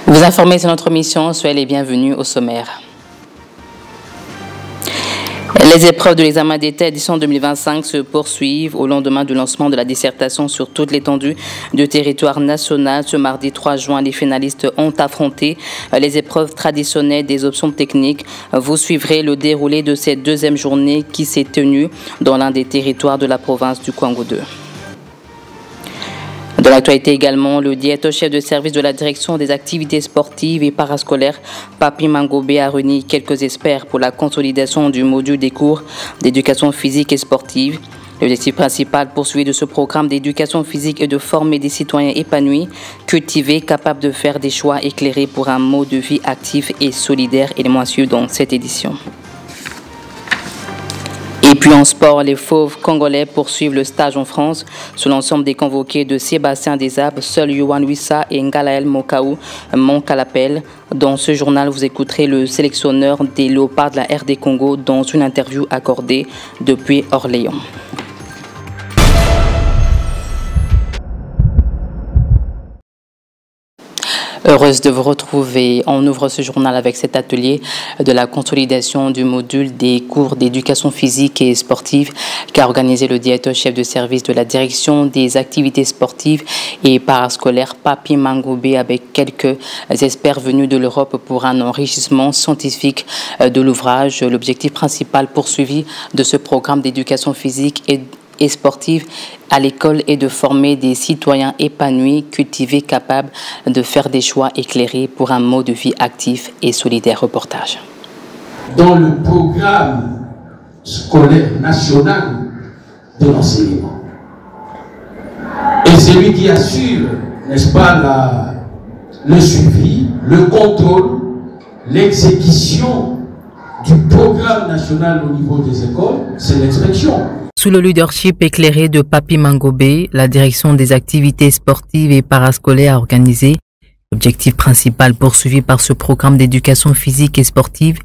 Vous informez sur notre mission, soyez les bienvenus au sommaire. Les épreuves de l'examen d'État édition 2025 se poursuivent au lendemain du lancement de la dissertation sur toute l'étendue du territoire national. Ce mardi 3 juin, les finalistes ont affronté les épreuves traditionnelles des options techniques. Vous suivrez le déroulé de cette deuxième journée qui s'est tenue dans l'un des territoires de la province du Kwango 2. Dans l'actualité également, le directeur chef de service de la direction des activités sportives et parascolaires, Papi Mangobé, a réuni quelques experts pour la consolidation du module des cours d'éducation physique et sportive. L'objectif principal poursuivi de ce programme d'éducation physique est de former des citoyens épanouis, cultivés, capables de faire des choix éclairés pour un mode de vie actif et solidaire, élément à suivre dans cette édition. Et puis en sport, les fauves congolais poursuivent le stage en France. Sur l'ensemble des convoqués de Sébastien Desabes, seuls Yohan Wissa et Ngalael Mokaou manquent à l'appel. Dans ce journal, vous écouterez le sélectionneur des Léopards de la RD Congo dans une interview accordée depuis Orléans. Heureuse de vous retrouver. On ouvre ce journal avec cet atelier de la consolidation du module des cours d'éducation physique et sportive qu'a organisé le directeur chef de service de la direction des activités sportives et parascolaires, Papi Mangobé, avec quelques experts venus de l'Europe pour un enrichissement scientifique de l'ouvrage. L'objectif principal poursuivi de ce programme d'éducation physique et sportive à l'école est de former des citoyens épanouis, cultivés, capables de faire des choix éclairés pour un mode de vie actif et solidaire. Reportage. Dans le programme scolaire national de l'enseignement. Et c'est lui qui assure, n'est-ce pas, le suivi, le contrôle, l'exécution du programme national au niveau des écoles, c'est l'inspection. Sous le leadership éclairé de Papi Mangobé, la direction des activités sportives et parascolaires a organisé l'objectif principal poursuivi par ce programme d'éducation physique et sportive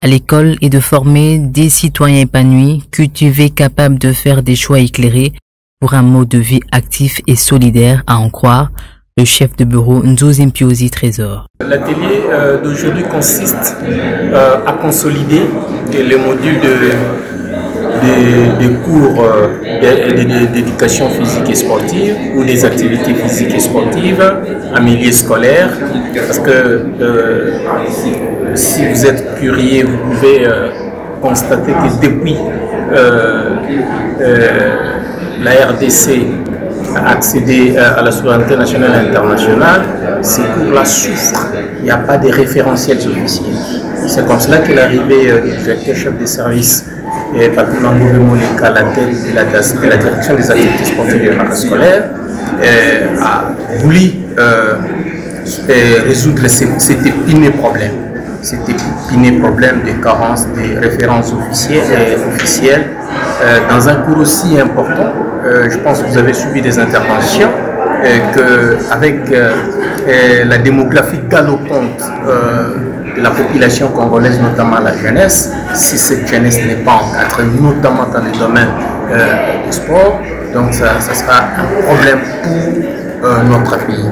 à l'école est de former des citoyens épanouis, cultivés, capables de faire des choix éclairés pour un mode de vie actif et solidaire, à en croire le chef de bureau Nzouzi Mpiozi Trésor. L'atelier d'aujourd'hui consiste à consolider le module des cours d'éducation physique et sportive ou des activités physiques et sportives en milieu scolaire, parce que si vous êtes curieux, vous pouvez constater que depuis la RDC a accédé à la souveraineté nationale et internationale, ces cours-là souffrent. Il n'y a pas de référentiels officiels. C'est comme cela que l'arrivée du directeur chef des services et Papi Mangobé Moleka, la tête de la direction des activités sportives et parascolaires, a voulu résoudre cet épineux problème. Cet épineux problème de carence des références officielles dans un cours aussi important. Je pense que vous avez suivi des interventions qu'avec la démographie galopante de la population congolaise, notamment la jeunesse, si cette jeunesse n'est pas encadrée, notamment dans le domaine du sport, donc ça sera un problème pour notre pays.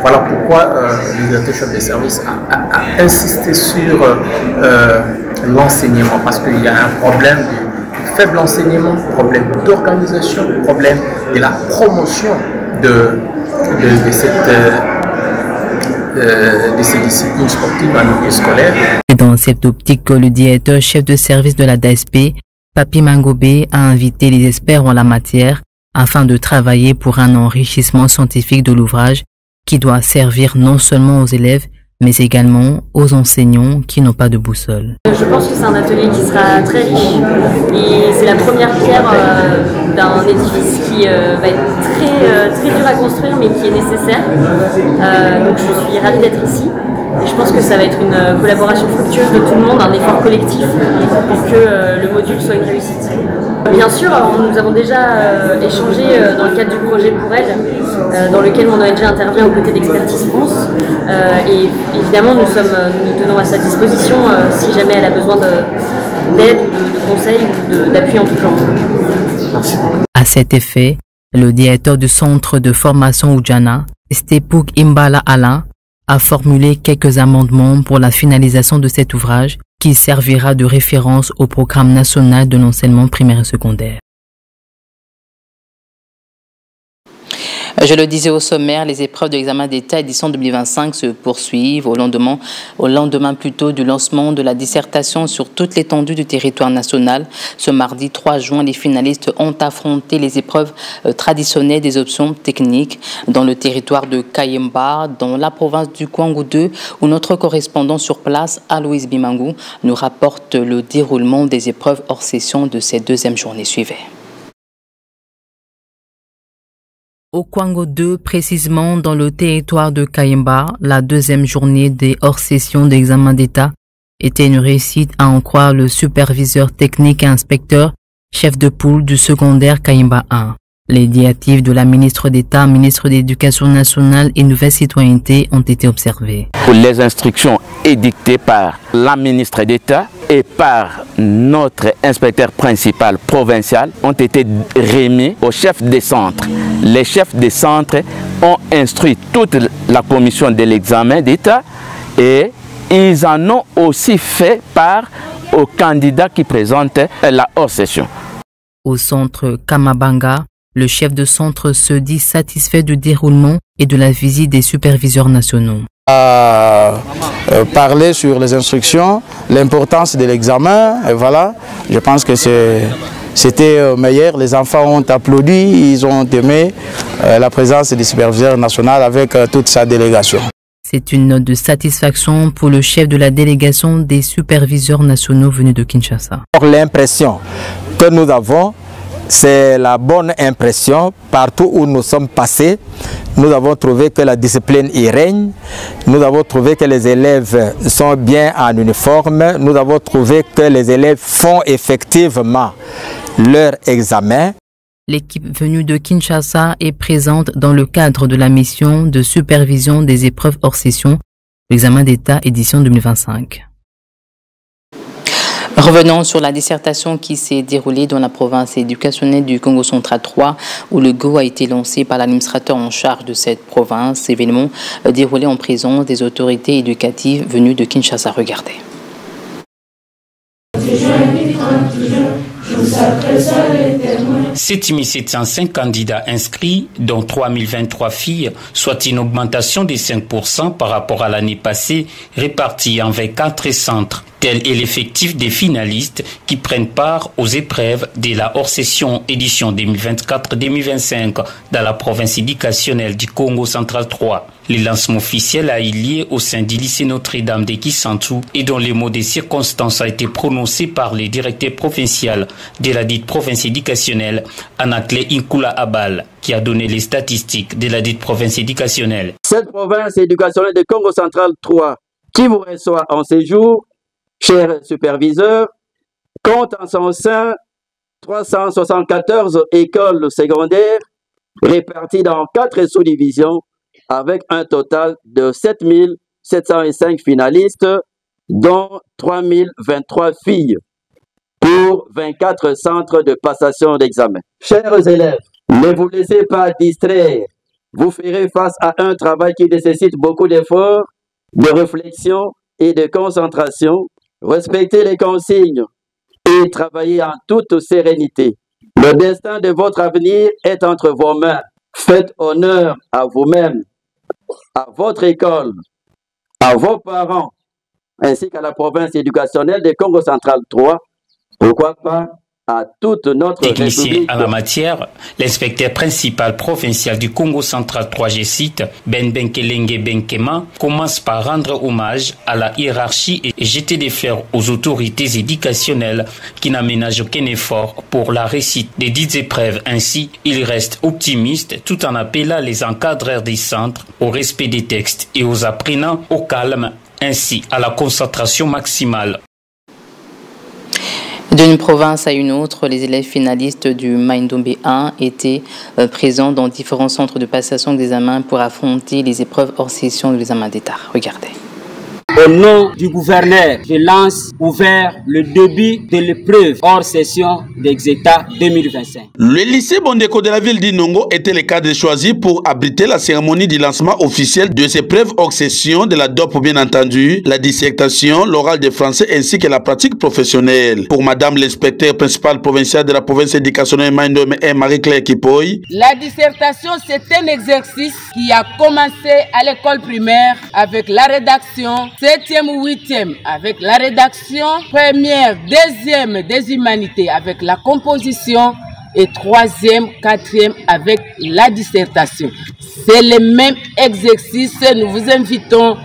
Voilà pourquoi le directeur chef des services a insisté sur l'enseignement, parce qu'il y a un problème de faible enseignement, problème d'organisation, problème de la promotion de ces disciplines sportives en milieu scolaire. C'est dans cette optique que le directeur chef de service de la DASP, Papi Mangobé, a invité les experts en la matière afin de travailler pour un enrichissement scientifique de l'ouvrage qui doit servir non seulement aux élèves, mais également aux enseignants qui n'ont pas de boussole. Je pense que c'est un atelier qui sera très riche et c'est la première pierre d'un édifice qui va être très dur à construire mais qui est nécessaire. Donc je suis ravie d'être ici Et je pense que ça va être une collaboration fructueuse de tout le monde, un effort collectif pour que le module soit une réussite. Bien sûr, nous avons déjà échangé dans le cadre du projet Pour Elle, dans lequel mon ONG intervient aux côtés d'Expertise France. Et évidemment, nous tenons à sa disposition si jamais elle a besoin d'aide, de conseils ou d'appui en tout genre. Merci. À cet effet, le directeur du centre de formation Oudjana, Stepouk Imbala Alain, a formulé quelques amendements pour la finalisation de cet ouvrage qui servira de référence au programme national de l'enseignement primaire et secondaire. Je le disais au sommaire, les épreuves de l'examen d'État édition 2025 se poursuivent au lendemain plutôt du lancement de la dissertation sur toute l'étendue du territoire national. Ce mardi 3 juin, les finalistes ont affronté les épreuves traditionnelles des options techniques dans le territoire de Kayemba, dans la province du Kwango 2, où notre correspondant sur place, Aloïs Bimangou, nous rapporte le déroulement des épreuves hors session de cette deuxième journée. Suivez. Au Kwango 2, précisément dans le territoire de Kayemba, la deuxième journée des hors-sessions d'examen d'État était une réussite à en croire le superviseur technique et inspecteur, chef de poule du secondaire Kayemba 1. Les directives de la ministre d'État, ministre de l'Éducation nationale et Nouvelle Citoyenneté ont été observées. Les instructions édictées par la ministre d'État et par notre inspecteur principal provincial ont été remis aux chefs des centres. Les chefs des centres ont instruit toute la commission de l'examen d'État et ils en ont aussi fait part aux candidats qui présentent la hors-session. Au centre Kamabanga, le chef de centre se dit satisfait du déroulement et de la visite des superviseurs nationaux. Parler sur les instructions, l'importance de l'examen, et voilà, je pense que c'était meilleur. Les enfants ont applaudi, ils ont aimé la présence du superviseur national avec toute sa délégation. C'est une note de satisfaction pour le chef de la délégation des superviseurs nationaux venus de Kinshasa. L'impression que nous avons, c'est la bonne impression. Partout où nous sommes passés, nous avons trouvé que la discipline y règne. Nous avons trouvé que les élèves sont bien en uniforme. Nous avons trouvé que les élèves font effectivement leur examen. L'équipe venue de Kinshasa est présente dans le cadre de la mission de supervision des épreuves hors session, l'examen d'État édition 2025. Revenons sur la dissertation qui s'est déroulée dans la province éducationnelle du Congo central 3, où le GO a été lancé par l'administrateur en charge de cette province. Événement déroulé en présence des autorités éducatives venues de Kinshasa. Regardez. C'est 705 candidats inscrits, dont 3023 filles, soit une augmentation de 5% par rapport à l'année passée, répartie en 24 centres. Tel est l'effectif des finalistes qui prennent part aux épreuves de la hors-session édition 2024-2025 dans la province éducationnelle du Congo central 3. Le lancement officiel a eu lieu au sein du lycée Notre-Dame de Kisantu et dont les mots des circonstances a été prononcé par le directeur provincial de la dite province éducationnelle, Anacle Inkula Abal, qui a donné les statistiques de la dite province éducationnelle. Cette province éducationnelle de Congo central 3, qui vous reçoit en séjour, chers superviseurs, compte en son sein 374 écoles secondaires réparties dans 4 sous-divisions avec un total de 7705 finalistes, dont 3023 filles, pour 24 centres de passation d'examen. Chers élèves, ne vous laissez pas distraire. Vous ferez face à un travail qui nécessite beaucoup d'efforts, de réflexion et de concentration. Respectez les consignes et travaillez en toute sérénité. Le destin de votre avenir est entre vos mains. Faites honneur à vous-même, à votre école, à vos parents, ainsi qu'à la province éducationnelle de Congo central 3. Pourquoi pas à toute notre technicien République. en la matière, l'inspecteur principal provincial du Congo central 3, je cite, Ben Benkelenge Benkema, commence par rendre hommage à la hiérarchie et jeter des fleurs aux autorités éducationnelles qui n'aménagent aucun effort pour la réussite des dites épreuves. Ainsi, il reste optimiste tout en appelant les encadreurs des centres au respect des textes et aux apprenants au calme ainsi à la concentration maximale. D'une province à une autre, les élèves finalistes du Maindombe 1 étaient présents dans différents centres de passation d'examen pour affronter les épreuves hors session de l'examen d'État. Regardez. Au nom du gouverneur, je lance ouvert le début de l'épreuve hors session d'Exeta 2025. Le lycée Bondeko de la ville d'Inongo était le cadre choisi pour abriter la cérémonie du lancement officiel de ces épreuves hors session de la DOP, bien entendu, la dissertation, l'oral de français ainsi que la pratique professionnelle. Pour Madame l'inspecteur principal provincial de la province éducationnelle Maindombe et Marie-Claire Kipoy, la dissertation, c'est un exercice qui a commencé à l'école primaire avec la rédaction, 7e ou 8e avec la rédaction, première, deuxième des humanités avec la composition et 3e, 4e avec la dissertation. C'est le même exercice. Nous vous invitons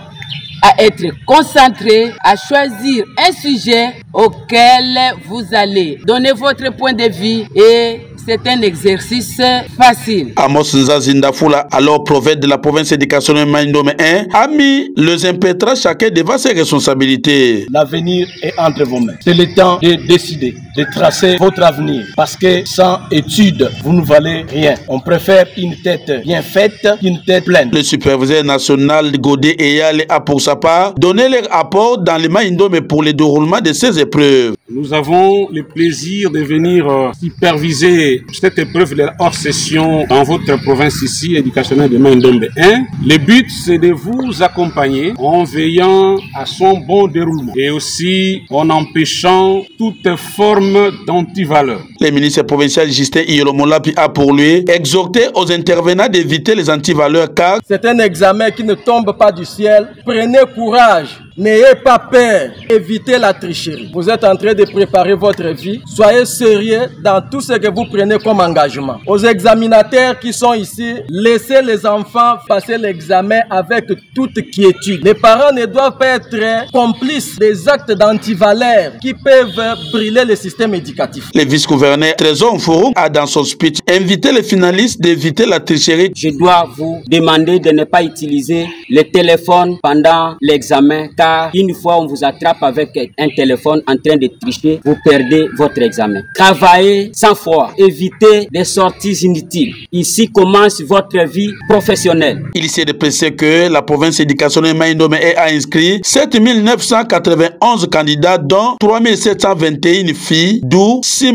à être concentrés, à choisir un sujet auquel vous allez donner votre point de vue et c'est un exercice facile. Amos Nzazindafula, alors prophète de la province éducationnelle Maindombe 1, a mis les impétrats chacun devant ses responsabilités. L'avenir est entre vos mains. C'est le temps de décider, de tracer votre avenir. Parce que sans études, vous ne valez rien. On préfère une tête bien faite qu'une tête pleine. Le superviseur national Godé Eyale a pour sa part donné leur apport dans le Maindombe pour le déroulement de ces épreuves. Nous avons le plaisir de venir superviser cette épreuve de hors session dans votre province ici, éducationnelle de Maindombe 1. Le but, c'est de vous accompagner en veillant à son bon déroulement et aussi en empêchant toute forme d'antivaleur. Le ministre provincial Justin Iyolomolapi a pour lui exhorté aux intervenants d'éviter les antivaleurs car c'est un examen qui ne tombe pas du ciel. Prenez courage. N'ayez pas peur, évitez la tricherie. Vous êtes en train de préparer votre vie. Soyez sérieux dans tout ce que vous prenez comme engagement. Aux examinateurs qui sont ici, laissez les enfants passer l'examen avec toute quiétude. Les parents ne doivent pas être complices des actes d'antivaleur qui peuvent brûler le système éducatif. Le vice-gouverneur Trésor Mfouroum a dans son speech invité les finalistes d'éviter la tricherie. Je dois vous demander de ne pas utiliser le téléphone pendant l'examen car une fois on vous attrape avec un téléphone en train de tricher, vous perdez votre examen. Travaillez sans foi, évitez des sorties inutiles. Ici commence votre vie professionnelle. Il s'est précisé que la province éducationnelle Maindombe a inscrit 7 991 candidats dont 3 721 filles, d'où 6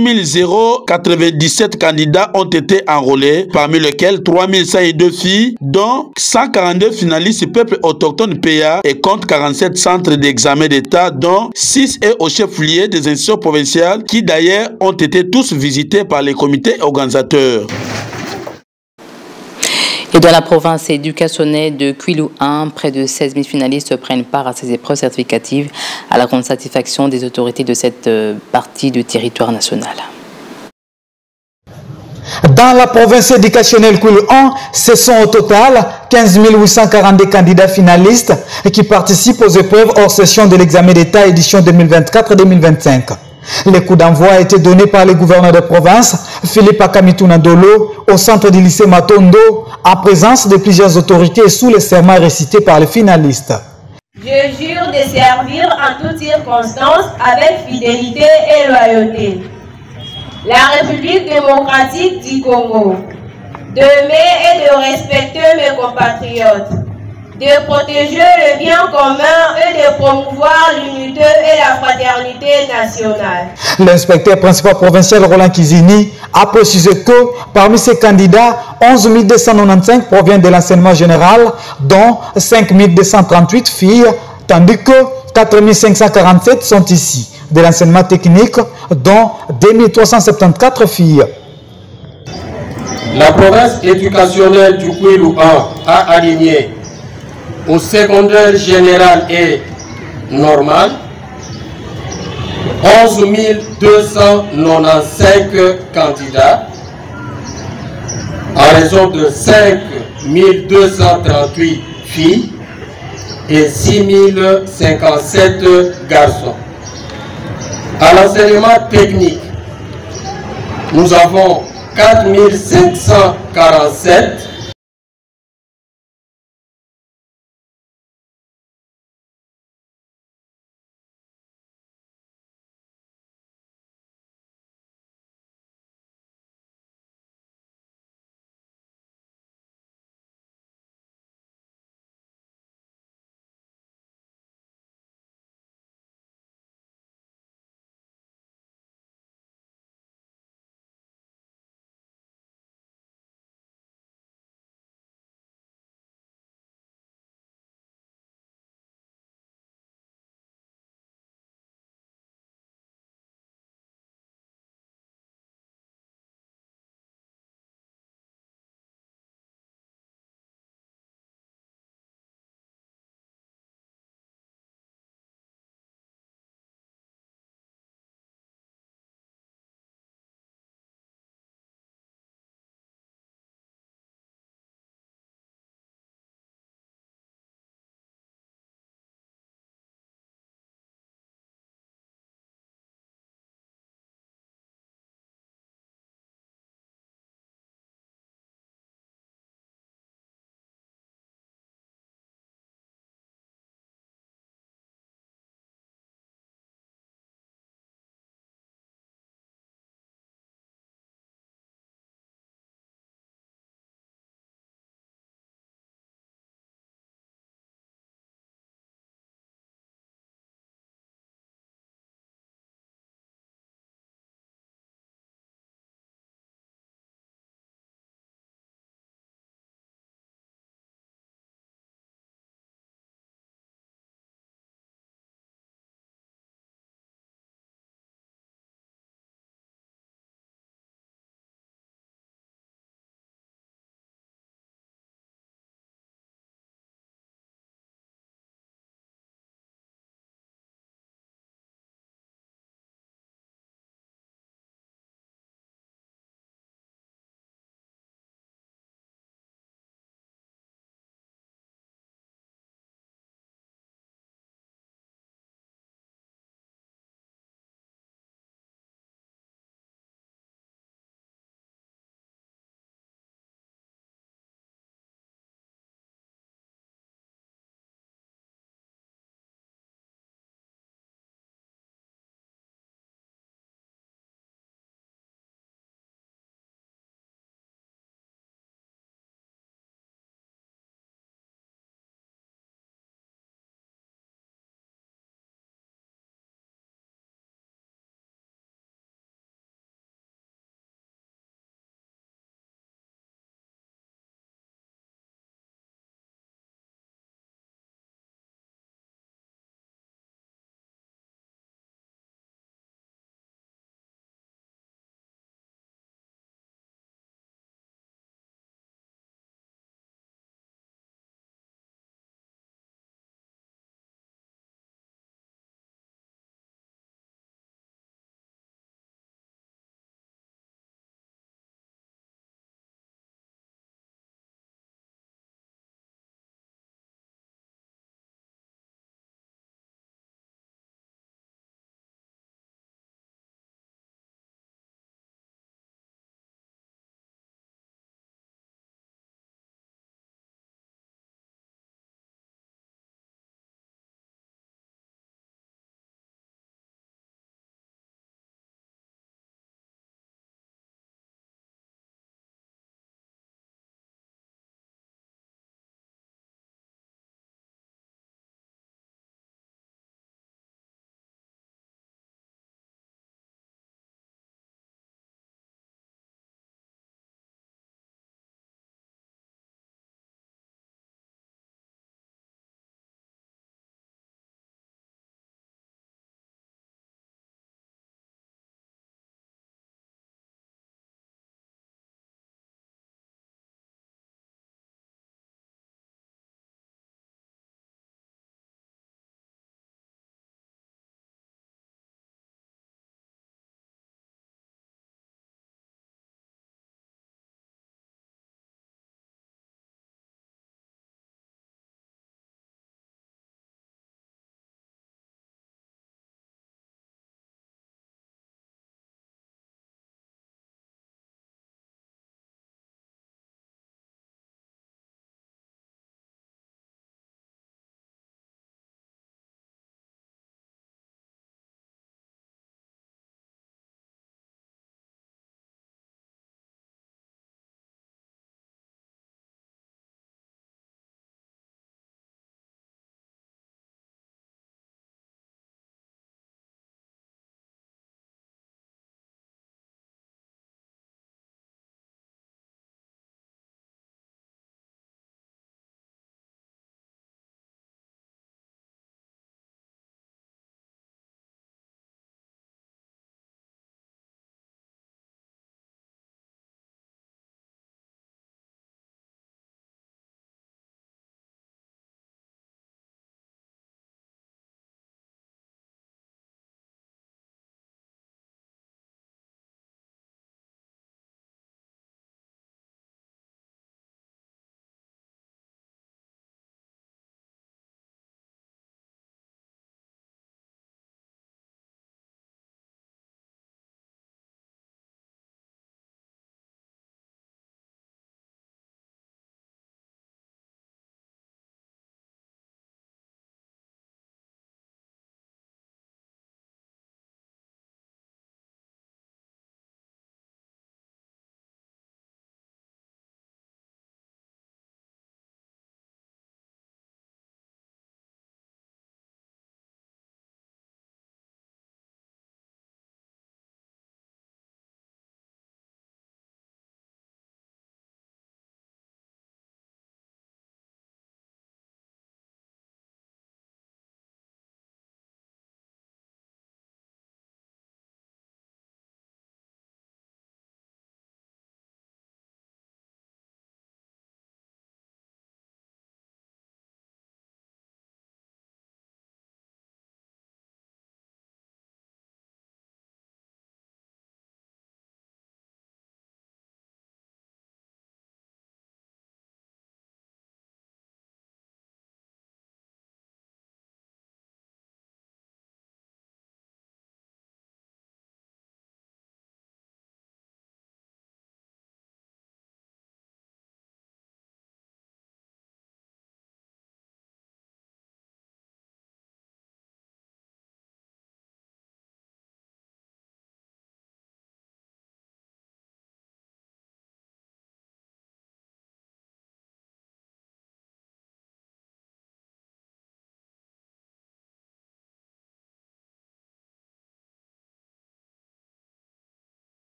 097 candidats ont été enrôlés, parmi lesquels 3 102 filles, dont 142 finalistes peuple autochtone PA et compte 47 centres d'examen d'État, dont 6 est au chef-lieu des institutions provinciales qui d'ailleurs ont été tous visités par les comités organisateurs. Et dans la province éducationnelle de Kwilu 1, près de 16 000 finalistes prennent part à ces épreuves certificatives à la grande satisfaction des autorités de cette partie du territoire national. Dans la province éducationnelle Kwilu 1, ce sont au total 15 842 candidats finalistes qui participent aux épreuves hors session de l'examen d'État édition 2024-2025. Le coup d'envoi a été donné par le gouverneur de province, Philippe Akamituna Ndolo, au centre du lycée Matondo, en présence de plusieurs autorités et sous les serments récités par les finalistes. Je jure de servir en toutes circonstances avec fidélité et loyauté la République démocratique du Congo, d'aimer et de respecter mes compatriotes, de protéger le bien commun et de promouvoir l'unité et la fraternité nationale. L'inspecteur principal provincial Roland Kizini a précisé que parmi ces candidats, 11 295 proviennent de l'enseignement général, dont 5 238 filles, tandis que 4 547 sont ici de l'enseignement technique, dont 2 374 filles. La province éducationnelle du Kwilu 1 a aligné au secondaire général et normal 11 295 candidats en raison de 5 238 filles et 6 057 garçons. À l'enseignement technique, nous avons 4 547